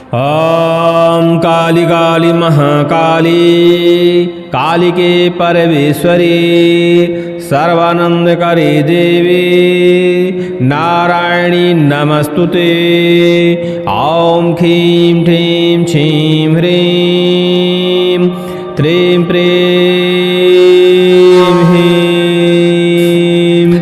ॐ काली काली महाकाली कालिके परमेश्वरी सर्वानंदकरी देवी नारायणी नमस्तुते। ॐ ह्रीं ह्रीं क्षीं ह्रीं त्रीं प्रीं ह्रीं।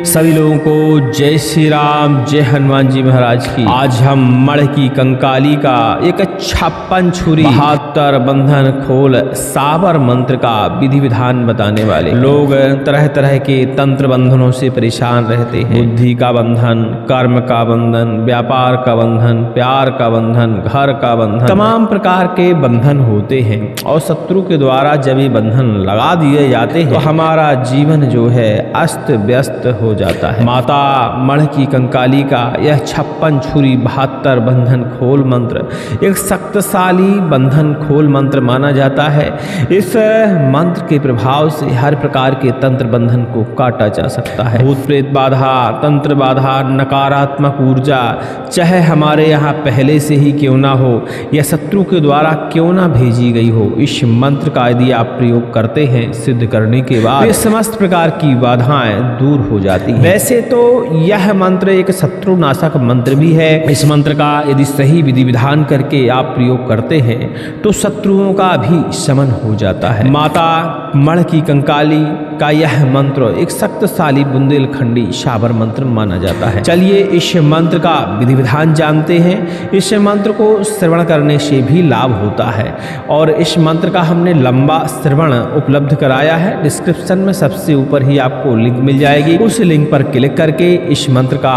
सभी लोगों को जय श्री राम, जय हनुमान जी महाराज की। आज हम मढ़ की कंकाली का एक 56 छुरी 72 बंधन खोल साबर मंत्र का विधि विधान बताने वाले। लोग तरह तरह के तंत्र बंधनों से परेशान रहते हैं। बुद्धि का बंधन, कर्म का बंधन, व्यापार का बंधन, प्यार का बंधन, घर का बंधन, तमाम प्रकार के बंधन होते हैं। और शत्रु के द्वारा जब ये बंधन लगा दिए जाते हैं तो हमारा जीवन जो है अस्त व्यस्त हो जाता है। माता मढ़ की कंकाली का यह 56 छुरी 72 बंधन खोल मंत्र एक शक्तिशाली बंधन खोल मंत्र माना जाता है। इस मंत्र के प्रभाव से हर प्रकार के तंत्र बंधन को काटा जा सकता है। भूत प्रेत बाधा, तंत्र बाधा, नकारात्मक ऊर्जा चाहे हमारे यहाँ पहले से ही क्यों ना हो या शत्रु के द्वारा क्यों ना भेजी गई हो, इस मंत्र का यदि आप प्रयोग करते हैं सिद्ध करने के बाद ये समस्त प्रकार की बाधाएं दूर हो जाती हैं। वैसे तो यह मंत्र एक शत्रुनाशक मंत्र भी है। इस मंत्र का यदि सही विधि विधान करके आप प्रयोग करते हैं तो शत्रुओं का भी शमन हो जाता है। माता मढ़ की कंकाली का यह मंत्र एक शक्तिशाली बुंदेलखंडी शाबर मंत्र माना जाता है। चलिए इस मंत्र का विधि विधान जानते हैं। इस मंत्र को श्रवण करने से भी लाभ होता है और इस मंत्र का हमने लंबा श्रवण उपलब्ध कराया है। डिस्क्रिप्शन में सबसे ऊपर ही आपको लिंक मिल जाएगी। उस लिंक पर क्लिक करके इस मंत्र का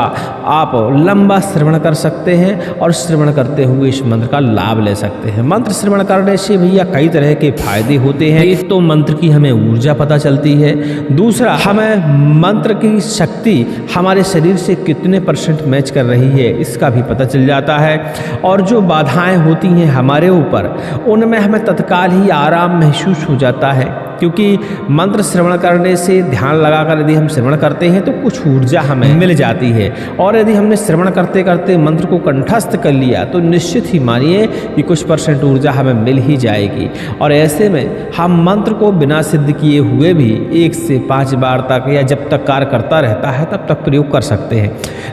आप लंबा श्रवण कर सकते हैं और श्रवण करते हुए इस मंत्र का लाभ ले सकते हैं। मंत्र श्रवण करने से भैया कई तरह के फायदे होते हैं। एक तो मंत्र की हमें ऊर्जा पता चलती है, दूसरा हमें मंत्र की शक्ति हमारे शरीर से कितने % मैच कर रही है इसका भी पता चल जाता है। और जो बाधाएं होती हैं हमारे ऊपर उनमें हमें तत्काल ही आराम महसूस हो जाता है, क्योंकि मंत्र श्रवण करने से ध्यान लगाकर यदि हम श्रवण करते हैं तो कुछ ऊर्जा हमें मिल जाती है। और यदि हमने श्रवण करते करते मंत्र को कंठस्थ कर लिया तो निश्चित ही मानिए कि कुछ % ऊर्जा हमें मिल ही जाएगी। और ऐसे में हम मंत्र को बिना सिद्ध किए हुए भी 1 से 5 बार तक या जब तक कार्य करता रहता है तब तक प्रयोग कर सकते हैं।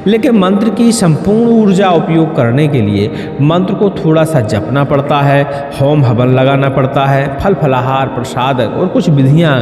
लेकिन मंत्र की संपूर्ण ऊर्जा उपयोग करने के लिए मंत्र को थोड़ा सा जपना पड़ता है, होम हवन लगाना पड़ता है, फल फलाहार प्रसाद और कुछ विधियां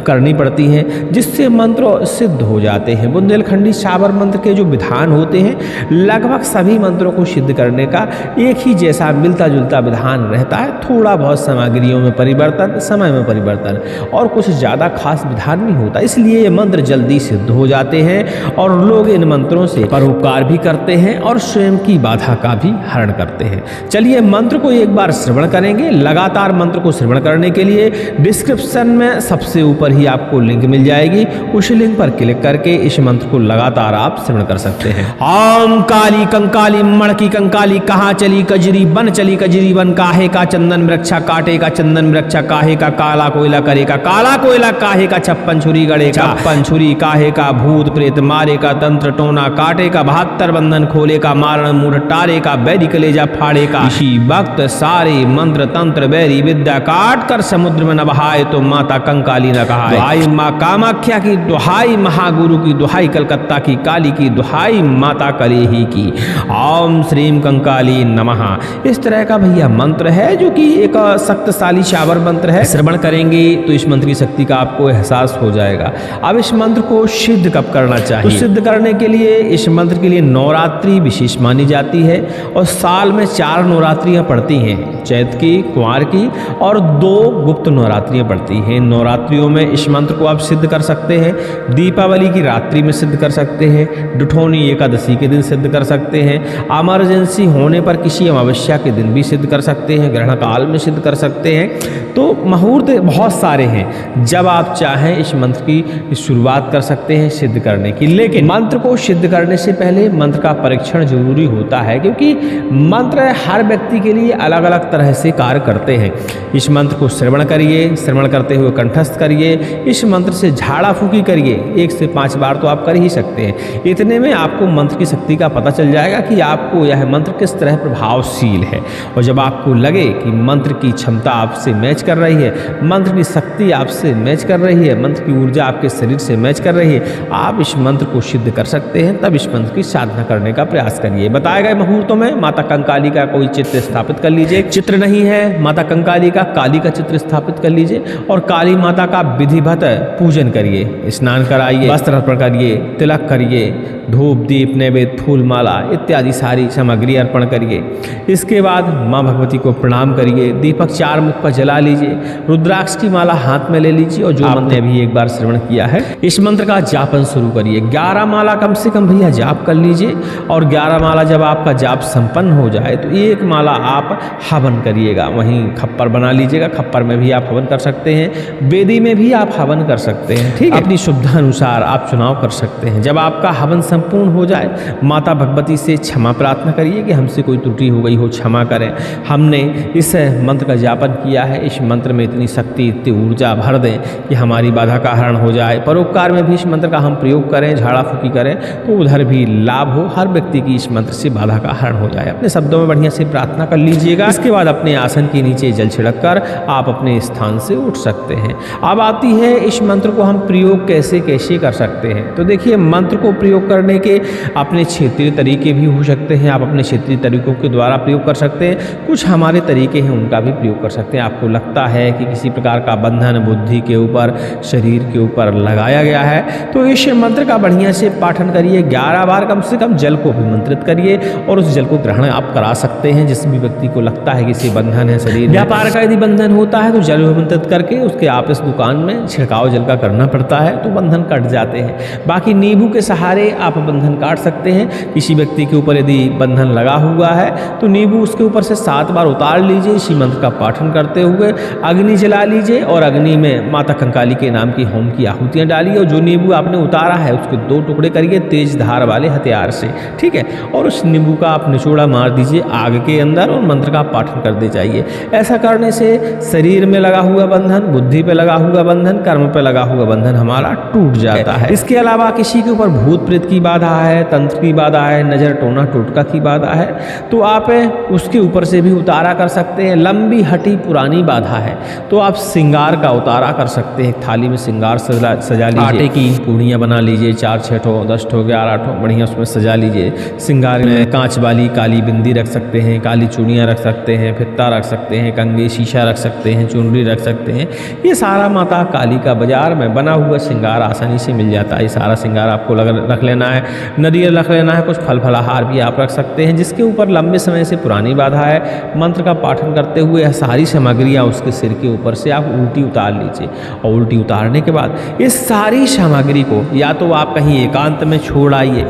करनी पड़ती हैं जिससे मंत्र सिद्ध हो जाते हैं। बुंदेलखंडी शाबर मंत्र के जो विधान होते हैं लगभग सभी मंत्रों को सिद्ध करने का एक ही जैसा मिलता जुलता विधान रहता है। थोड़ा बहुत सामग्रियों में परिवर्तन, समय में परिवर्तन और कुछ ज़्यादा खास विधान नहीं होता, इसलिए ये मंत्र जल्दी सिद्ध हो जाते हैं और लोग इन मंत्रों से परोपकार भी करते हैं और स्वयं की बाधा का भी हरण करते हैं। चलिए मंत्र को एक बार श्रवण करेंगे। लगातार मंत्र को श्रवण करने के लिए डिस्क्रिप्शन में सबसे ऊपर ही आपको लिंक मिल जाएगी। उस लिंक पर क्लिक करके इस मंत्र को लगातार आप श्रवण कर सकते हैं। ओम काली कंकाली मढ़ की कंकाली कहाँ चली कजरी बन, चली कजरी बन, काहे का चंदन वृक्षा काटे का चंदन वृक्षा, काहे का काला कोयला करे का काला कोयला, काहे का 56 छुरी गड़े का 56 छुरी, काहे का भूत प्रेत मारे का तंत्र टोना काटे का 72 बंधन खोले का, मारण मूढ़ टारे का, बैरी कलेजा फाड़े का। इसी वक्त सारे मंत्र तंत्र बैरी विद्या काट कर समुद्र में न बहाए तो माता कंकाली न कहा। दुहाई माँ कामाख्या की, दुहाई महागुरु की, दुहाई कलकत्ता की काली की, दुहाई माता कलेही की। ओम श्रीम कंकाली नमः। इस तरह का भैया मंत्र है जो कि एक शक्तिशाली शाबर मंत्र है। श्रवण करेंगे तो इस मंत्र की शक्ति का आपको एहसास हो जाएगा। अब इस मंत्र को सिद्ध कब करना चाहिए? तो सिद्ध करने के लिए इस मंत्र के लिए नवरात्रि विशेष मानी जाती है और साल में 4 नवरात्रियां पड़ती हैं, चैत की, कुंवार की और 2 गुप्त नवरात्रियां पड़ती हैं। नवरात्रियों में इस मंत्र को आप सिद्ध कर सकते हैं। दीपावली की रात्रि में सिद्ध कर सकते हैं, दुठौनी एकादशी के दिन सिद्ध कर सकते हैं, इमरजेंसी होने पर किसी अमावस्या के दिन भी सिद्ध कर सकते हैं, ग्रहण काल में सिद्ध कर सकते हैं। तो मुहूर्त बहुत सारे हैं, जब आप चाहें इस मंत्र की शुरुआत कर सकते हैं सिद्ध करने की। लेकिन मंत्र को सिद्ध करने से पहले मंत्र का परीक्षण जरूरी होता है, क्योंकि मंत्र हर व्यक्ति के लिए अलग अलग तरह से कार्य करते हैं। इस मंत्र को श्रवण करिए, श्रवण करते करते हुए कंठस्थ करिए। इस मंत्र से झाड़ा फूकी करिए, 1 से 5 बार तो आप कर ही सकते हैं। इतने में आपको मंत्र की शक्ति का पता चल जाएगा कि आपको यह मंत्र किस तरह प्रभावशील है। और जब आपको लगे कि मंत्र की क्षमता आपसे मैच कर रही है, मंत्र की शक्ति आपसे मैच कर रही है, मंत्र की ऊर्जा आपके शरीर से मैच कर रही है, आप इस मंत्र को सिद्ध कर सकते हैं। तब इस मंत्र की साधना करने का प्रयास करिए। बताए गए मुहूर्तों में माता कंकाली का कोई चित्र स्थापित कर लीजिए। चित्र नहीं है माता कंकाली का, काली का चित्र स्थापित कर लीजिए और काली माता का विधिवत पूजन करिए। स्नान कराइए, वस्त्र अर्पण करिए, तिलक करिए, धूप दीप नैवेद्य फूल माला इत्यादि सारी सामग्री अर्पण करिए। इसके बाद माँ भगवती को प्रणाम करिए। दीपक 4 मुख पर जला लीजिए। रुद्राक्ष की माला हाथ में ले लीजिए और जो आपने अभी एक बार श्रवण किया है इस मंत्र का जापन शुरू करिए। 11 माला कम से कम भैया जाप कर लीजिए। और 11 माला जब आपका जाप संपन्न हो जाए तो 1 माला आप हवन करिएगा। वहीं खप्पर बना लीजिएगा, खप्पर में भी आप हवन कर सकते हैं, वेदी में भी आप हवन कर सकते हैं। ठीक है, अपनी सुविधा अनुसार आप चुनाव कर सकते हैं। जब आपका हवन संपूर्ण हो जाए माता भगवती से क्षमा प्रार्थना करिए कि हमसे कोई त्रुटि हो गई हो, क्षमा करें। हमने इस मंत्र का जापन किया है, इस मंत्र में इतनी शक्ति इतनी ऊर्जा भर दें कि हमारी बाधा का हरण हो जाए। परोपकार में भी इस मंत्र का हम प्रयोग करें, झाड़ा फूकी करें तो उधर भी लाभ हो, हर व्यक्ति की इस मंत्र से बाधा का हरण हो जाए। अपने शब्दों में बढ़िया से प्रार्थना कर लीजिएगा। इसके बाद अपने आसन के नीचे जल छिड़क कर आप अपने स्थान से उठ सकते हैं। अब आती है इस मंत्र को हम प्रयोग कैसे कैसे कर सकते हैं। तो देखिए, मंत्र को प्रयोग करने के अपने क्षेत्रीय तरीके भी हो सकते हैं। आप अपने क्षेत्रीय तरीकों के द्वारा प्रयोग कर सकते हैं। कुछ हमारे तरीके हैं उनका भी प्रयोग कर सकते हैं। आपको लगता है कि किसी प्रकार का बंधन बुद्धि के ऊपर, शरीर के ऊपर लगाया गया है तो इस मंत्र का बढ़िया से पाठन करिए। 11 बार कम से कम जल को अभिमंत्रित करिए और उस जल को ग्रहण आप करा सकते हैं। जिस भी व्यक्ति को लगता है कि इसे बंधन है, शरीर व्यापार का यदि बंधन होता है तो जल अभिमंत्रित करके उसके आप इस दुकान में छिड़काव जल का करना पड़ता है तो बंधन कट जाते हैं। बाकी नींबू के सहारे आप बंधन काट सकते हैं। किसी व्यक्ति के ऊपर यदि बंधन लगा हुआ है तो नींबू उसके ऊपर से 7 बार उतार लीजिए। इसी मंत्र का पाठन करते हुए अग्नि जला लीजिए और अग्नि में माता कंकाली के नाम की होम की आहुतियां डालिए और जो नींबू आपने उतारा है उसके 2 टुकड़े करिए तेज धार वाले हथियार से। ठीक है, और उस नींबू का आप निचोड़ा मार दीजिए आग के अंदर और मंत्र का पाठन करते जाइए। ऐसा करने से शरीर में लगा हुआ बंधन, बुद्धि पे लगा हुआ बंधन, कर्म पे लगा हुआ बंधन हमारा टूट जाता है। इसके अलावा किसी के ऊपर भूत प्रेत की बाधा है, तंत्र की बाधा है, नजर टोना टोटका की बाधा है तो आप उसके ऊपर से भी उतारा कर सकते हैं। लंबी हटी पुरानी बाधा है तो आप श्रृंगार का उतारा कर सकते हैं। थाली में श्रृंगार सजा लीजिए, आटे की पूड़ियाँ बना लीजिए, 4 6 ठो 10 ठो 11 ठो बढ़िया उसमें सजा लीजिए। श्रृंगार में कांच वाली काली बिंदी रख सकते हैं, काली चूड़ियाँ रख सकते हैं, फित्ता रख सकते हैं, कंघी शीशा रख सकते हैं, चुनरी रख सकते हैं। ये सारा माता काली का बाजार में बना हुआ श्रृंगार आसानी से मिल जाता है। ये सारा श्रृंगार आपको रख लेना है। नारियल रख लेना है, कुछ फल फलाहार भी आप रख सकते हैं जिसके ऊपर लंबे समय से पुरानी बाधा है। मंत्र का पाठन करते हुए यह सारी सामग्रियाँ उसके सिर के ऊपर से आप उल्टी उतार लीजिए और उल्टी उतारने के बाद इस सारी सामग्री को या तो आप कहीं एकांत में छोड़ आइए,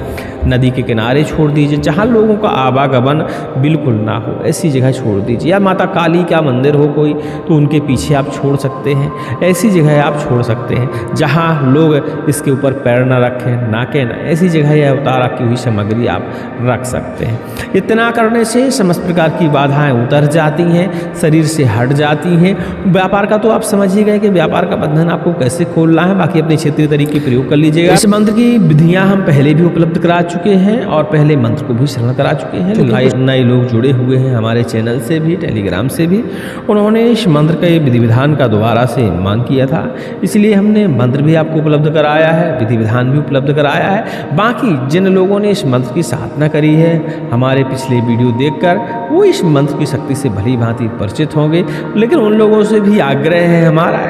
नदी के किनारे छोड़ दीजिए जहाँ लोगों का आवागमन बिल्कुल ना हो, ऐसी जगह छोड़ दीजिए। या माता काली का मंदिर हो कोई तो उनके पीछे आप छोड़ सकते हैं। ऐसी जगह आप छोड़ सकते हैं जहाँ लोग इसके ऊपर पैर ना रखें, नाके ना, ऐसी जगह यह उतारा की हुई सामग्री आप रख सकते हैं। इतना करने से समस्त प्रकार की बाधाएं उतर जाती हैं, शरीर से हट जाती हैं। व्यापार का तो आप समझ ही गए कि व्यापार का बंधन आपको कैसे खोलना है। बाकी अपने क्षेत्रीय तरीके प्रयोग कर लीजिएगा। इस मंत्र की विधियाँ हम पहले भी उपलब्ध करा चुके हैं और पहले मंत्र को भी श्रवण करा चुके हैं। नए लोग जुड़े हुए हैं हमारे चैनल से भी, टेलीग्राम से भी, उन्होंने इस मंत्र के विधि विधान का दोबारा से मांग किया था, इसलिए हमने मंत्र भी आपको उपलब्ध कराया है, विधि विधान भी उपलब्ध कराया है। बाकी जिन लोगों ने इस मंत्र की साधना करी है हमारे पिछले वीडियो देखकर, वो इस मंत्र की शक्ति से भली भांति परिचित होंगे। लेकिन उन लोगों से भी आग्रह है हमारा,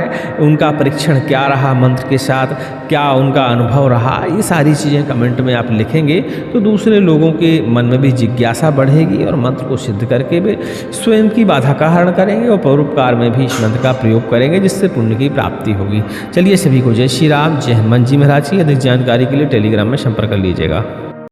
उनका परीक्षण क्या रहा मंत्र के साथ, क्या उनका अनुभव रहा, ये सारी चीज़ें कमेंट में आप लिखेंगे तो दूसरे लोगों के मन में भी जिज्ञासा बढ़ेगी और मंत्र को सिद्ध करके वे स्वयं की बाधा का हरण करेंगे और परोपकार में भी इस मंत्र का प्रयोग करेंगे जिससे पुण्य की प्राप्ति होगी। चलिए सभी को जय श्री राम, जय हनुमान जी महाराज की। अधिक जानकारी के लिए टेलीग्राम में संपर्क कर लीजिएगा।